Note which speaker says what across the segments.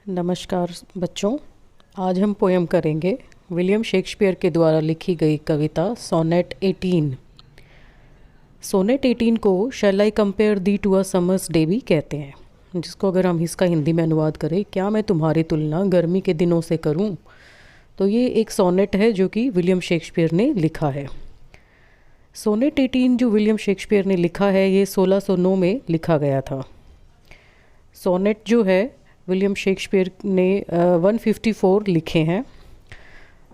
Speaker 1: नमस्कार बच्चों। आज हम पोएम करेंगे विलियम शेक्सपियर के द्वारा लिखी गई कविता सोनेट 18। सोनेट 18 को shall I compare thee to a summer's day भी कहते हैं, जिसको अगर हम इसका हिंदी में अनुवाद करें, क्या मैं तुम्हारी तुलना गर्मी के दिनों से करूं, तो ये एक सोनेट है जो कि विलियम शेक्सपियर ने लिखा है। सोनेट 18 जो विलियम शेक्सपियर ने लिखा है ये 1609 में लिखा गया था। सोनेट जो है विलियम शेक्सपियर ने 154 लिखे हैं।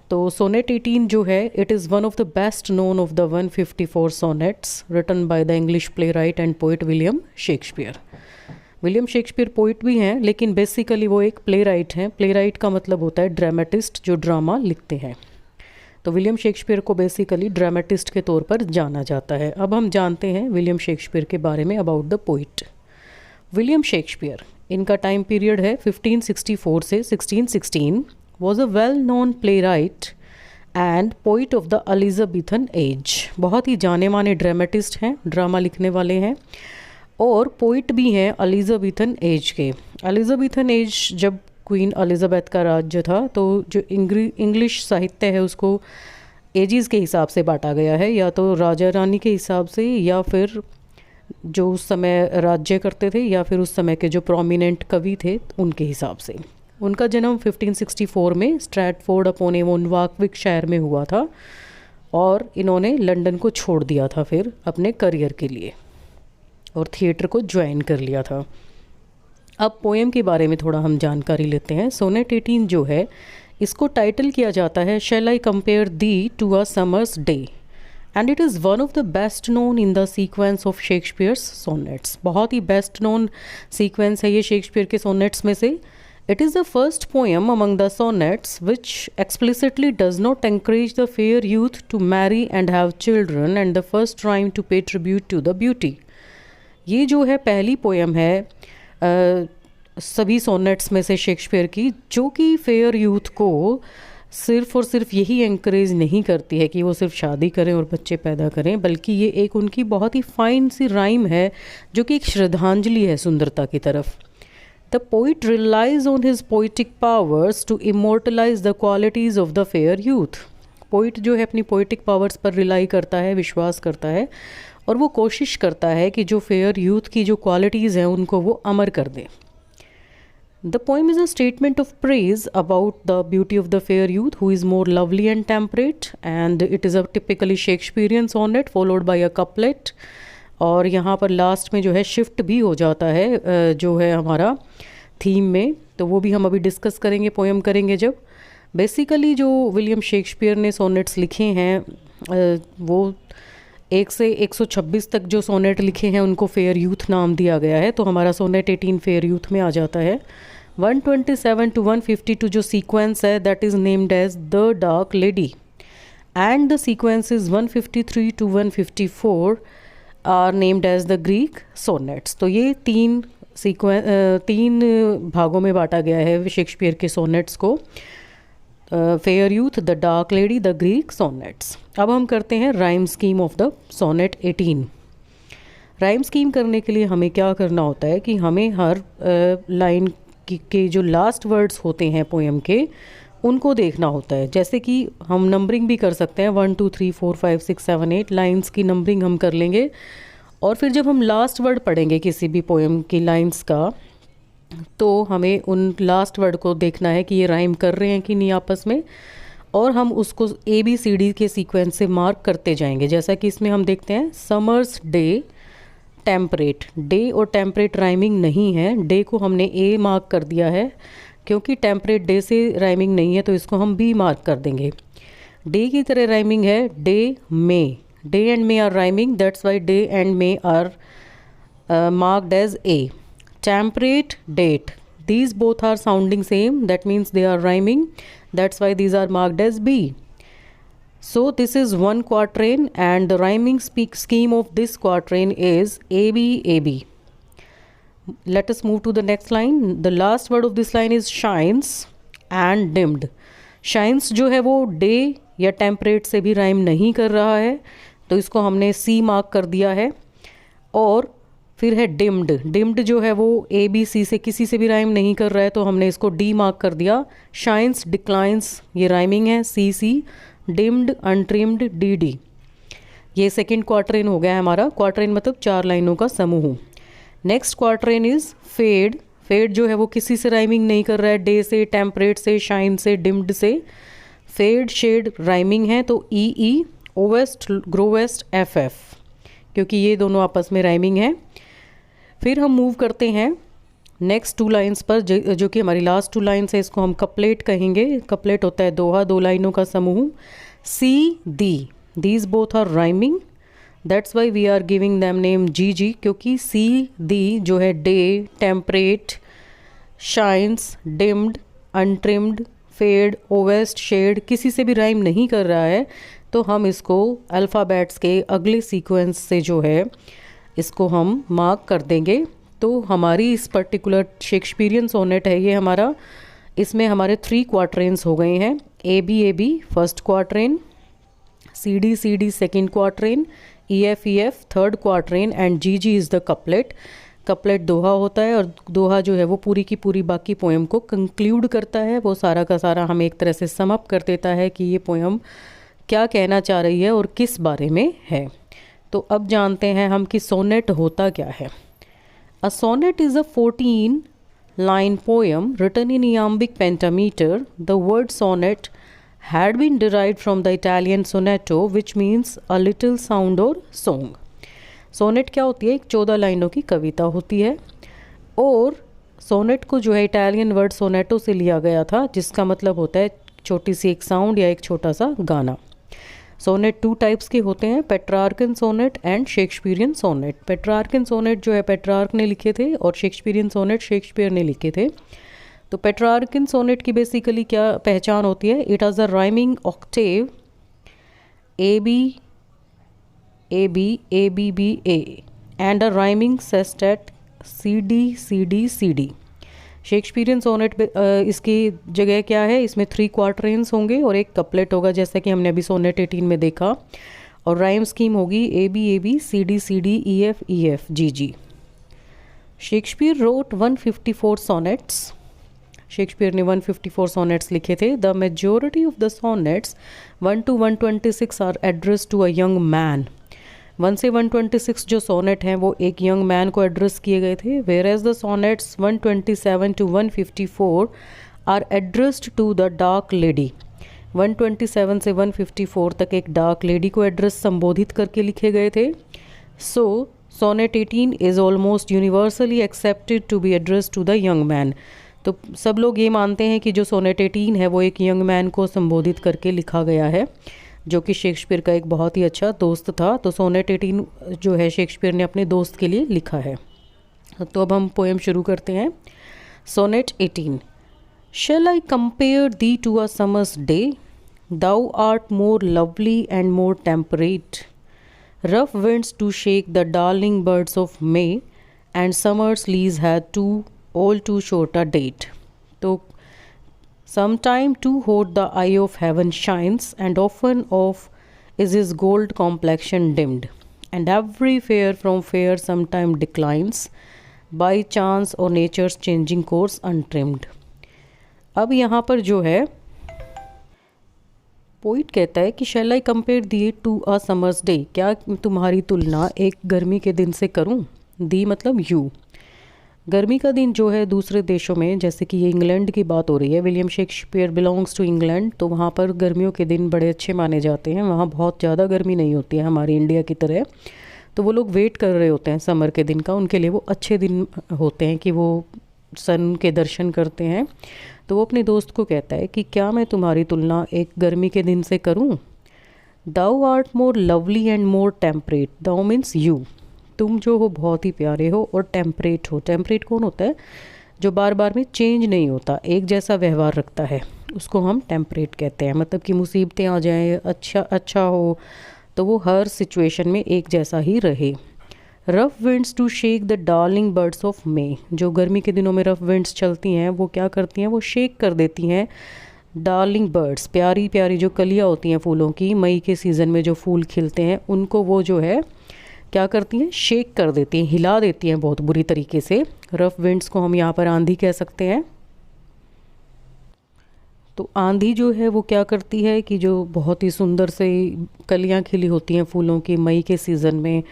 Speaker 1: तो सोनेट 18 जो है it is one of the best known of the 154 sonnets written by the English playwright and poet William Shakespeare. William Shakespeare poet भी हैं, लेकिन बेसिकली वो एक प्ले राइट हैं। प्ले राइट का मतलब होता है ड्रामेटिस्ट, जो ड्रामा लिखते हैं। तो विलियम शेक्सपियर को बेसिकली ड्रामेटिस्ट के तौर पर जाना जाता है। अब हम जानते हैं विलियम शेक्सपियर के बारे में about the poet. William Shakespeare, इनका टाइम पीरियड है 1564 से 1616, was a well known play right and poet of the Elizabethan age. बहुत ही जाने माने ड्रामेटिस्ट हैं, ड्रामा लिखने वाले हैं और पोइट भी हैं एलिजाबेथन एज के। एलिजाबेथन एज जब क्वीन एलिजाबेथ का राज्य था, तो जो इंग्लिश साहित्य है उसको एजेस के हिसाब से बांटा गया है, या तो राजा रानी के हिसाब से, या फिर जो उस समय राज्य करते थे, या फिर उस समय के जो प्रोमिनेंट कवि थे उनके हिसाब से। उनका जन्म 1564 में स्ट्रैटफोर्ड अपॉन एवोन वार्विकशायर में हुआ था और इन्होंने लंदन को छोड़ दिया था फिर अपने करियर के लिए और थिएटर को ज्वाइन कर लिया था। अब पोएम के बारे में थोड़ा हम जानकारी लेते हैं। सोनेट 18 जो है इसको टाइटल किया जाता है shall I compare thee to a summer's day and it is one of the best known in the sequence of Shakespeare's sonnets. बहुत ही बेस्ट नोन सीक्वेंस है ये शेक्सपियर के सोनेट्स में से। It is the first poem among the sonnets which explicitly does not encourage the fair youth to marry and have children and the first rhyme to pay tribute to the beauty. ये जो है पहली poem है सभी sonnets में से Shakespeare की, जो कि फेयर यूथ को सिर्फ़ और सिर्फ यही एंकरेज नहीं करती है कि वो सिर्फ शादी करें और बच्चे पैदा करें, बल्कि ये एक उनकी बहुत ही फाइन सी राइम है जो कि एक श्रद्धांजलि है सुंदरता की तरफ। The poet relies on his poetic powers to immortalise the qualities of the fair youth. Poet जो है अपनी पोइटिक पावर्स पर रिलाई करता है, विश्वास करता है और वो कोशिश करता है कि जो फेयर यूथ की जो क्वालिटीज़ हैं उनको वो अमर कर दे। The poem is a statement of praise about the beauty of the fair youth who is more lovely and temperate, and it is a typically Shakespearean sonnet followed by a couplet। और यहाँ पर last में जो है shift भी हो जाता है जो है हमारा थीम में, तो वो भी हम अभी डिस्कस करेंगे, पोएम करेंगे जब। बेसिकली जो विलियम शेक्सपियर ने सोनेट्स लिखे हैं वो 1 से 126 तक जो सोनेट लिखे हैं उनको फेयर यूथ नाम दिया गया है, तो हमारा सोनेट 18 फेयर यूथ में आ जाता है। 127 to 152 जो सीक्वेंस है that is named as the dark lady and the sequence is 153 to 154 are named as the Greek sonnets. तो ये तीन भागों में बांटा गया है शेक्सपियर के सोनेट्स को, fair youth, the dark lady, the Greek sonnets. अब हम करते हैं rhyme scheme of the sonnet 18। Rhyme scheme करने के लिए हमें क्या करना होता है कि हमें हर लाइन के जो लास्ट वर्ड्स होते हैं पोएम के उनको देखना होता है। जैसे कि हम नंबरिंग भी कर सकते हैं, 1 2 3 4 5 6 7 8 लाइन्स की नंबरिंग हम कर लेंगे और फिर जब हम लास्ट वर्ड पढ़ेंगे किसी भी पोएम की लाइन्स का, तो हमें उन लास्ट वर्ड को देखना है कि ये राइम कर रहे हैं कि नहीं आपस में, और हम उसको ABCD के सीक्वेंस से मार्क करते जाएंगे। जैसा कि इसमें हम देखते हैं समर्स डे टेम्परेट, डे और टेम्परेट राइमिंग नहीं है, डे को हमने A मार्क कर दिया है क्योंकि टेम्परेट डे से राइमिंग नहीं है, तो इसको हम B मार्क कर देंगे। डे की तरह राइमिंग है डे में, day and May are rhyming, that's why day and May are marked as A। Temperate date, these both are sounding same, that means they are rhyming, that's why these are marked as B. So this is one quatrain and the rhyming scheme of this quatrain is AB AB. Let us move to the next line. The last word of this line is shines and dimmed. Shines जो है वो day या temperate से भी rhyme नहीं कर रहा है, तो इसको हमने C मार्क कर दिया है। और फिर है डिम्ड। डिम्ड जो है वो ए बी सी से किसी से भी राइम नहीं कर रहा है तो हमने इसको डी मार्क कर दिया। शाइन्स, डिक्लाइंस, ये राइमिंग है, C C. Dimmed, untrimmed, D D. ये सेकंड क्वार्टरेन हो गया है हमारा। क्वार्टरेन मतलब 4 लाइनों का समूह। Next quatrain is fade. Fade जो है वो किसी से राइमिंग नहीं कर रहा है, डे से, टेम्परेट से, शाइन से, डिम्ड से। फेड, शेड राइमिंग है तो ई ई, ओवेस्ट, ग्रोवेस्ट, एफ एफ, क्योंकि ये दोनों आपस में राइमिंग है। फिर हम मूव करते हैं नेक्स्ट 2 लाइन्स पर, जो कि हमारी लास्ट 2 लाइन्स है। इसको हम कपलेट कहेंगे। कपलेट होता है दोहा, 2 लाइनों का समूह। See thee, these both are rhyming, that's why we are giving them name G G, क्योंकि सी दी जो है day, temperate, shines, dimmed, untrimmed, fade, owest, shade किसी से भी राइम नहीं कर रहा है तो हम इसको अल्फ़ाबेट्स के अगले सीक्वेंस से जो है इसको हम मार्क कर देंगे। तो हमारी इस पर्टिकुलर शेक्सपियरियन सोनेट है ये हमारा, इसमें हमारे 3 क्वार्टरेन्स हो गए हैं। A B first quatrain, C D second quatrain, E F third quatrain and G is the couplet. Couplet दोहा होता है और दोहा जो है वो पूरी की पूरी बाकी पोएम को कंक्लूड करता है। वो सारा का सारा हमें एक तरह से सम अप कर देता है कि ये पोएम क्या कहना चाह रही है और किस बारे में है। तो अब जानते हैं हम कि सोनेट होता क्या है। A sonnet is a 14 line poem written in iambic pentameter. The word sonnet had been derived from the Italian sonetto, which means a little sound or song. Sonnet क्या होती है? एक 14 लाइनों की कविता होती है और सोनेट को जो है इटालियन वर्ड सोनेटो से लिया गया था, जिसका मतलब होता है छोटी सी एक साउंड या एक छोटा सा गाना। सोनेट 2 टाइप्स के होते हैं, Petrarchan sonnet and Shakespearean sonnet. Petrarchan sonnet जो है पेट्रार्क ने लिखे थे और शेक्सपियरियन सोनेट शेक्सपियर ने लिखे थे। तो पेट्रार्कन सोनेट की बेसिकली क्या पहचान होती है? It has a rhyming octave A B B A and a rhyming sestet C D. Shakespearean sonnet इसकी जगह क्या है? इसमें 3 क्वार्टरेन्स होंगे और एक कपलेट होगा, जैसा कि हमने अभी सोनेट 18 में देखा। और राइम स्कीम होगी A B C D E F G. Shakespeare wrote 154 sonnets. Shakespeare ने 154 सोनेट्स लिखे थे। The majority of the sonnets 1 to 126 are address to a young man. 1 से 126 जो सोनेट हैं वो एक यंग मैन को एड्रेस किए गए थे। Whereas the sonnets 127 to 154 are addressed to the dark lady. 127 से 154 तक एक डार्क लेडी को एड्रेस संबोधित करके लिखे गए थे। So sonnet 18 is almost universally accepted to be address to the young man. तो सब लोग ये मानते हैं कि जो सोनेट 18 है वो एक यंग मैन को संबोधित करके लिखा गया है, जो कि शेक्सपियर का एक बहुत ही अच्छा दोस्त था। तो सोनेट 18 जो है शेक्सपियर ने अपने दोस्त के लिए लिखा है। तो अब हम पोएम शुरू करते हैं। Sonnet 18। Shall I compare thee to a summer's day? Thou art more lovely and more temperate. Rough winds to shake the darling birds of May, and summer's lease hath all too short a date. तो sometime too hot the eye of heaven shines, and often of is his gold complexion dimmed, and every fair from fair sometime declines, by chance or nature's changing course untrimmed. अब यहाँ पर जो है poet कहता है कि shall I compare thee to a summer's day, क्या तुम्हारी तुलना एक गर्मी के दिन से करूँ? दी मतलब यू। गर्मी का दिन जो है दूसरे देशों में, जैसे कि ये इंग्लैंड की बात हो रही है, William Shakespeare belongs to England, तो वहाँ पर गर्मियों के दिन बड़े अच्छे माने जाते हैं। वहाँ बहुत ज़्यादा गर्मी नहीं होती है हमारी इंडिया की तरह, तो वो लोग वेट कर रहे होते हैं समर के दिन का। उनके लिए वो अच्छे दिन होते हैं कि वो सन के दर्शन करते हैं। तो वो अपने दोस्त को कहता है कि क्या मैं तुम्हारी तुलना एक गर्मी के दिन से करूं? Thou art more lovely and more temperate. Thou means you, तुम जो हो बहुत ही प्यारे हो और टेम्परेट हो। टेम्परेट कौन होता है? जो बार बार में चेंज नहीं होता, एक जैसा व्यवहार रखता है, उसको हम टेम्परेट कहते हैं। मतलब कि मुसीबतें आ जाएं, अच्छा हो, तो वो हर सिचुएशन में एक जैसा ही रहे। Rough winds to shake the darling buds of May. जो गर्मी के दिनों में रफ़ विंड्स चलती हैं वो क्या करती हैं? वो शेक कर देती हैं डार्लिंग बर्ड्स, प्यारी प्यारी जो कलियाँ होती हैं फूलों की, मई के सीज़न में जो फूल खिलते हैं उनको वो जो है क्या करती हैं, शेक कर देती हैं, हिला देती हैं बहुत बुरी तरीके से। रफ विंड्स को हम यहाँ पर आंधी कह सकते हैं। तो आंधी जो है वो क्या करती है कि जो बहुत ही सुंदर से कलियां खिली होती हैं फूलों की मई के सीज़न में,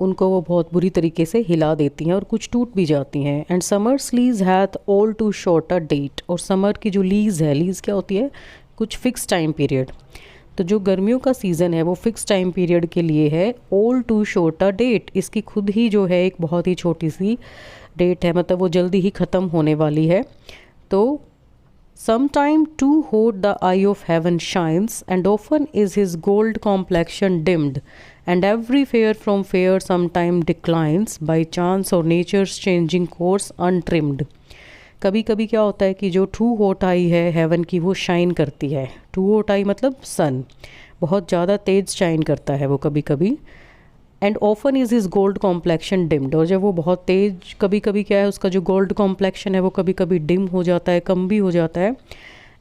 Speaker 1: उनको वो बहुत बुरी तरीके से हिला देती हैं और कुछ टूट भी जाती हैं। And summer's lease hath all too short a date. और समर की जो लीज़ है, लीज़ क्या होती है, कुछ फिक्स टाइम पीरियड। तो जो गर्मियों का सीज़न है वो फिक्स टाइम पीरियड के लिए है। All too short a date, इसकी खुद ही जो है एक बहुत ही छोटी सी डेट है, मतलब वो जल्दी ही ख़त्म होने वाली है। तो sometime too hot the eye of heaven shines, and often is his gold complexion dimmed, and every fair from fair sometime declines, by chance or nature's changing course untrimmed। कभी कभी क्या होता है कि जो टू हॉट आई है haven की वो शाइन करती है। टू हॉट आई मतलब सन, बहुत ज़्यादा तेज शाइन करता है वो कभी कभी। And often is his gold complexion deemed, और जब वो बहुत तेज, कभी कभी क्या है उसका जो गोल्ड कॉम्प्लेक्शन है वो कभी कभी डिम हो जाता है, कम भी हो जाता है।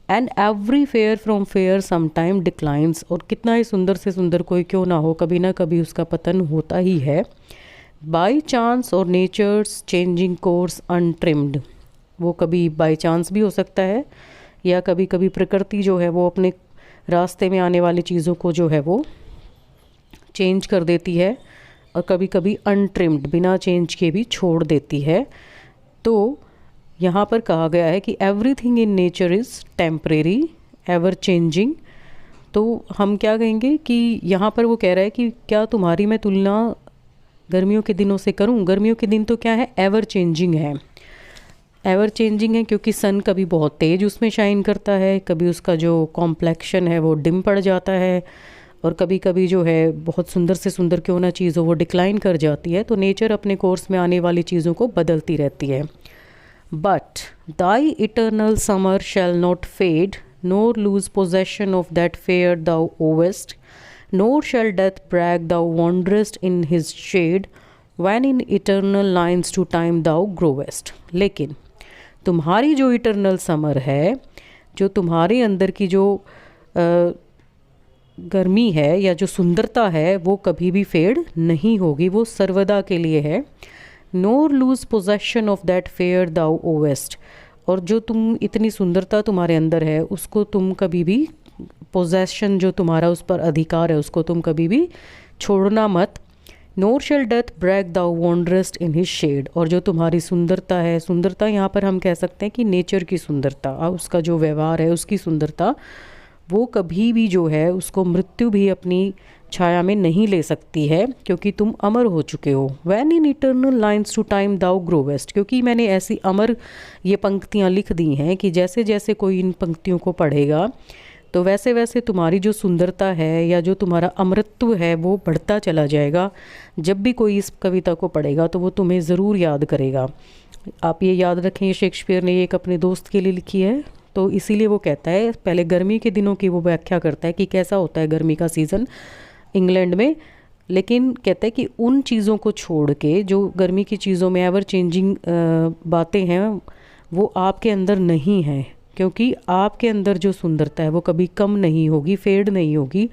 Speaker 1: And every fair from fair sometime declines, और कितना ही सुंदर से सुंदर कोई क्यों ना हो, कभी ना कभी उसका पतन होता ही है। बाई चांस और नेचर्स चेंजिंग कोर्स अनट्रिम्ड, वो कभी बाई चांस भी हो सकता है, या कभी कभी प्रकृति जो है वो अपने रास्ते में आने वाली चीज़ों को जो है वो चेंज कर देती है, और कभी कभी अनट्रिम्ड, बिना चेंज के भी छोड़ देती है। तो यहाँ पर कहा गया है कि everything in nature is temporary ever changing. तो हम क्या कहेंगे कि यहाँ पर वो कह रहा है कि क्या तुम्हारी मैं तुलना गर्मियों के दिनों से करूँ। गर्मियों के दिन तो क्या है, एवर चेंजिंग है। एवर चेंजिंग है क्योंकि सन कभी बहुत तेज उसमें शाइन करता है, कभी उसका जो कॉम्प्लेक्शन है वो डिम पड़ जाता है, और कभी कभी जो है बहुत सुंदर से सुंदर क्यों ना चीज़ हो वो डिक्लाइन कर जाती है। तो नेचर अपने कोर्स में आने वाली चीज़ों को बदलती रहती है। But thy eternal summer shall not fade, nor lose possession of that fair thou owest, nor shall death brag thou wanderest in his shade, when in eternal lines to time thou growest. लेकिन तुम्हारी जो eternal summer है, जो तुम्हारे अंदर की जो गर्मी है या जो सुंदरता है, वो कभी भी फेड नहीं होगी, वो सर्वदा के लिए है। Nor lose possession of that fair thou owest, और जो तुम इतनी सुंदरता तुम्हारे अंदर है उसको तुम कभी भी, पोजेशन जो तुम्हारा उस पर अधिकार है उसको तुम कभी भी छोड़ना मत। Nor shall death brag thou wanderest in his shade, और जो तुम्हारी सुंदरता है, सुंदरता यहाँ पर हम कह सकते हैं कि नेचर की सुंदरता, उसका जो व्यवहार है उसकी सुंदरता, वो कभी भी जो है उसको मृत्यु भी अपनी छाया में नहीं ले सकती है, क्योंकि तुम अमर हो चुके हो। When in eternal lines to time thou grow'st, क्योंकि मैंने ऐसी अमर ये पंक्तियाँ लिख दी हैं कि जैसे जैसे कोई इन पंक्तियों को पढ़ेगा तो वैसे वैसे तुम्हारी जो सुंदरता है या जो तुम्हारा अमृतत्व है वो बढ़ता चला जाएगा। जब भी कोई इस कविता को पढ़ेगा तो वो तुम्हें ज़रूर याद करेगा। आप ये याद रखें, शेक्सपियर ने एक अपने दोस्त के लिए लिखी है, तो इसीलिए वो कहता है, पहले गर्मी के दिनों की वो व्याख्या करता है कि कैसा होता है गर्मी का सीज़न इंग्लैंड में, लेकिन कहता है कि उन चीज़ों को छोड़ के जो गर्मी की चीज़ों में एवर चेंजिंग बातें हैं वो आपके अंदर नहीं हैं, क्योंकि आपके अंदर जो सुंदरता है वो कभी कम नहीं होगी, फेड नहीं होगी,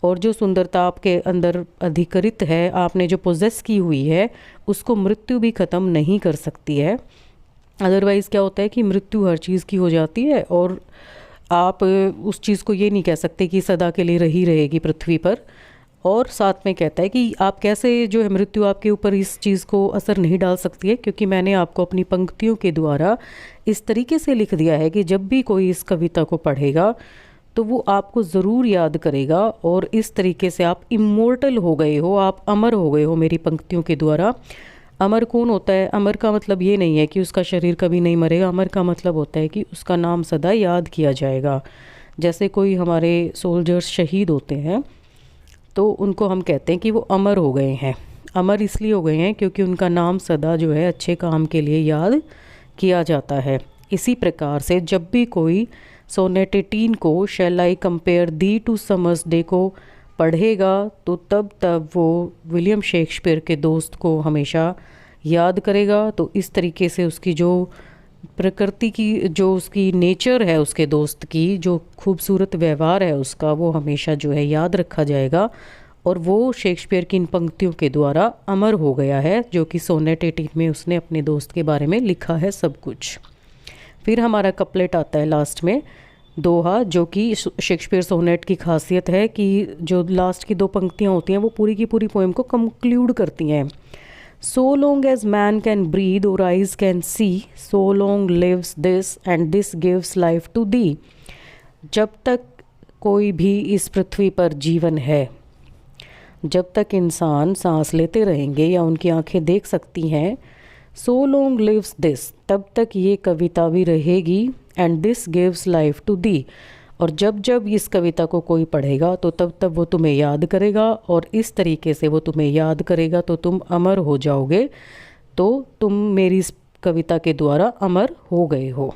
Speaker 1: और जो सुंदरता आपके अंदर अधिकृत है, आपने जो पोजेस की हुई है, उसको मृत्यु भी ख़त्म नहीं कर सकती है। अदरवाइज़ क्या होता है कि मृत्यु हर चीज़ की हो जाती है और आप उस चीज़ को ये नहीं कह सकते कि सदा के लिए रही रहेगी पृथ्वी पर। और साथ में कहता है कि आप कैसे जो है मृत्यु आपके ऊपर इस चीज़ को असर नहीं डाल सकती है, क्योंकि मैंने आपको अपनी पंक्तियों के द्वारा इस तरीके से लिख दिया है कि जब भी कोई इस कविता को पढ़ेगा तो वो आपको ज़रूर याद करेगा, और इस तरीके से आप इमोर्टल हो गए हो, आप अमर हो गए हो मेरी पंक्तियों के द्वारा। अमर कौन होता है? अमर का मतलब ये नहीं है कि उसका शरीर कभी नहीं मरेगा, अमर का मतलब होता है कि उसका नाम सदा याद किया जाएगा। जैसे कोई हमारे सोल्जर्स शहीद होते हैं तो उनको हम कहते हैं कि वो अमर हो गए हैं। अमर इसलिए हो गए हैं क्योंकि उनका नाम सदा जो है अच्छे काम के लिए याद किया जाता है। इसी प्रकार से जब भी कोई सोनेट 18 को shall I compare thee to summer's day को पढ़ेगा तो तब वो विलियम शेक्सपियर के दोस्त को हमेशा याद करेगा। तो इस तरीके से उसकी जो प्रकृति की जो उसकी नेचर है, उसके दोस्त की जो खूबसूरत व्यवहार है उसका, वो हमेशा जो है याद रखा जाएगा और वो शेक्सपियर की इन पंक्तियों के द्वारा अमर हो गया है, जो कि सोनेट 18 में उसने अपने दोस्त के बारे में लिखा है सब कुछ। फिर हमारा कपलेट आता है लास्ट में, दोहा, जो कि शेक्सपियर सोनेट की खासियत है कि जो लास्ट की 2 पंक्तियाँ होती हैं वो पूरी की पूरी पोएम को कंक्लूड करती हैं। So long as man can breathe और eyes can see, so long lives this and this gives life to thee. जब तक कोई भी इस पृथ्वी पर जीवन है, जब तक इंसान सांस लेते रहेंगे या उनकी आंखें देख सकती हैं, सो लॉन्ग लिव्स दिस, तब तक ये कविता भी रहेगी, and this gives life to thee, और जब जब इस कविता को कोई पढ़ेगा तो तब तब वो तुम्हें याद करेगा, और इस तरीके से वो तुम्हें याद करेगा तो तुम अमर हो जाओगे। तो तुम मेरी इस कविता के द्वारा अमर हो गए हो।